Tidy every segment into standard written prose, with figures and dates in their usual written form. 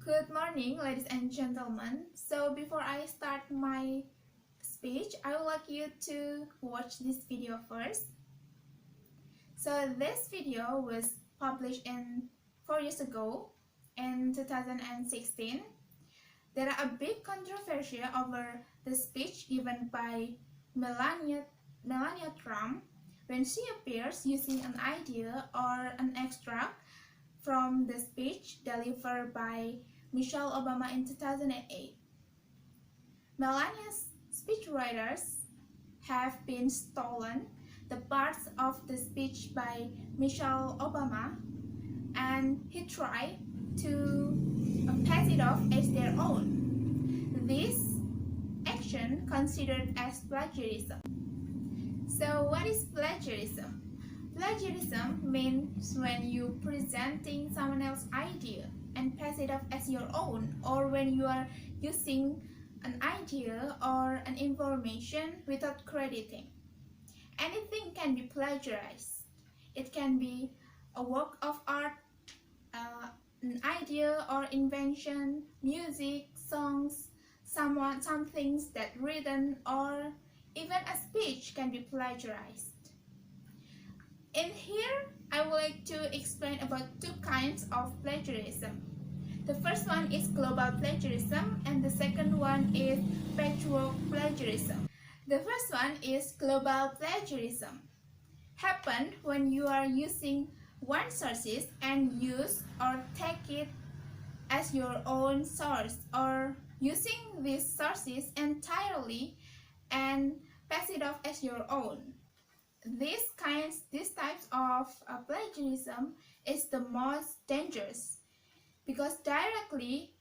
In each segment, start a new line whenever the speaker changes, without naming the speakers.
Good morning, ladies and gentlemen. So before I start my speech, I would like you to watch this video first. So this video was published in 4 years ago in 2016. There are a big controversy over the speech given by Melania Trump when she appears using an idea or an extract from the speech delivered by Michelle Obama in 2008. Melania's speechwriters have been stolen the parts of the speech by Michelle Obama, and he tried to pass it off as their own. This action considered as plagiarism. So what is plagiarism? Plagiarism means when you presenting someone else's idea and pass it off as your own, or when you are using an idea or an information without crediting. Anything can be plagiarized. It can be a work of art, an idea or invention, music, songs, some things that written, or even a speech can be plagiarized. In here, I would like to explain about two kinds of plagiarism. The first one is global plagiarism and the second one is patchwork plagiarism. The first one is global plagiarism. Happened when you are using one sources and use or take it as your own source, or using these sources entirely and pass it off as your own. These types of plagiarism is the most dangerous because directly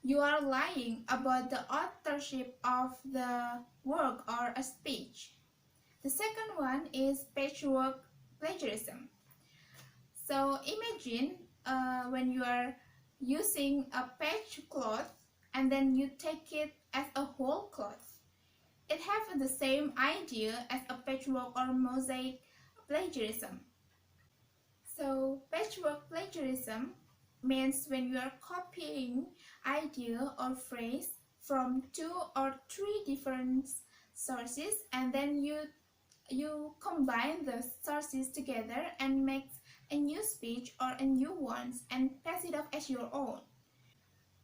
you are lying about the authorship of the work or a speech. The second one is patchwork plagiarism. So imagine when you are using a patch cloth and then you take it as a whole cloth. It has the same idea as a patchwork or mosaic plagiarism. So patchwork plagiarism means when you are copying idea or phrase from 2 or 3 different sources and then you combine the sources together and make a new speech or a new one and pass it off as your own.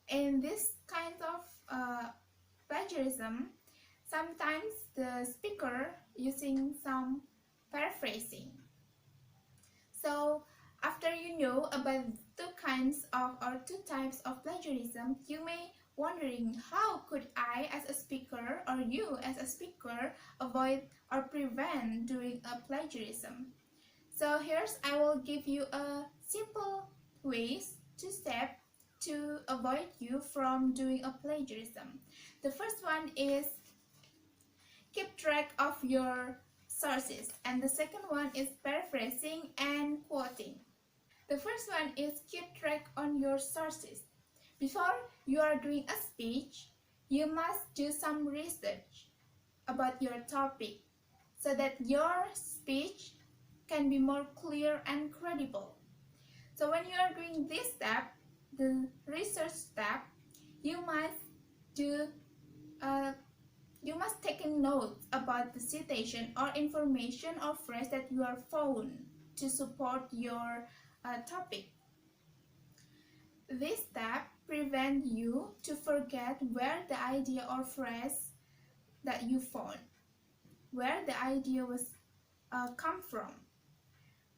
In this kind of plagiarism, sometimes the speaker using some paraphrasing. So after you know about two types of plagiarism, you may wondering how could I as a speaker or you as a speaker avoid or prevent doing a plagiarism. So here's I will give you a simple ways to step to avoid you from doing a plagiarism. The first one is keep track of your sources, and the second one is paraphrasing and quoting. The first one is keep track on your sources. Before you are doing a speech, you must do some research about your topic so that your speech can be more clear and credible. So when you are doing this step, the research step, you must do you must take a note about the citation or information or phrase that you are found to support your topic. This step prevents you to forget where the idea or phrase that you found, where the idea was come from.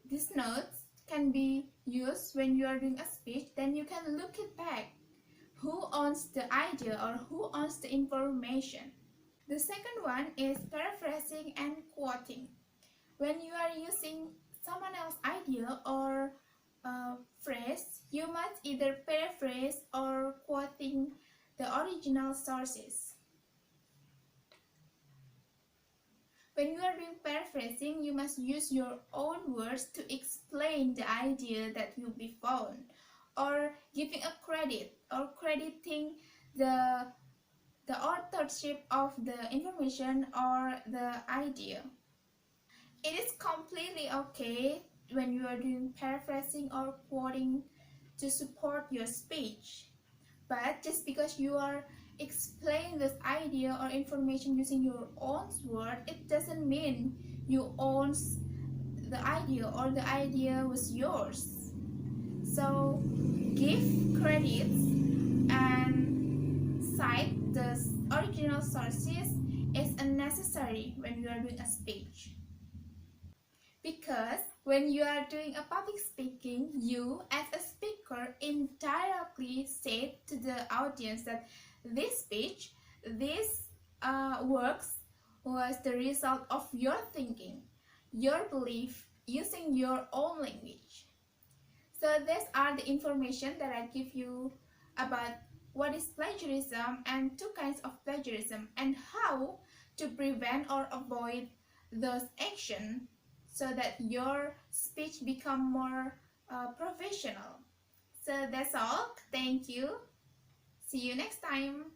These notes can be used when you are doing a speech, then you can look it back. Who owns the idea or who owns the information? The second one is paraphrasing and quoting. When you are using someone else's idea or phrase, you must either paraphrase or quoting the original sources. When you are doing paraphrasing, you must use your own words to explain the idea that you be found, or giving a credit or crediting the authorship of the information or the idea. It is completely okay when you are doing paraphrasing or quoting to support your speech. But just because you are explaining this idea or information using your own word, it doesn't mean you own the idea or the idea was yours. So give credits and cite the original sources is unnecessary when you are doing a speech. Because when you are doing a public speaking, you as a speaker indirectly say to the audience that this speech, this works was the result of your thinking, your belief, using your own language. So these are the information that I give you about what is plagiarism and two kinds of plagiarism and how to prevent or avoid those actions so that your speech become more professional. So that's all. Thank you. See you next time.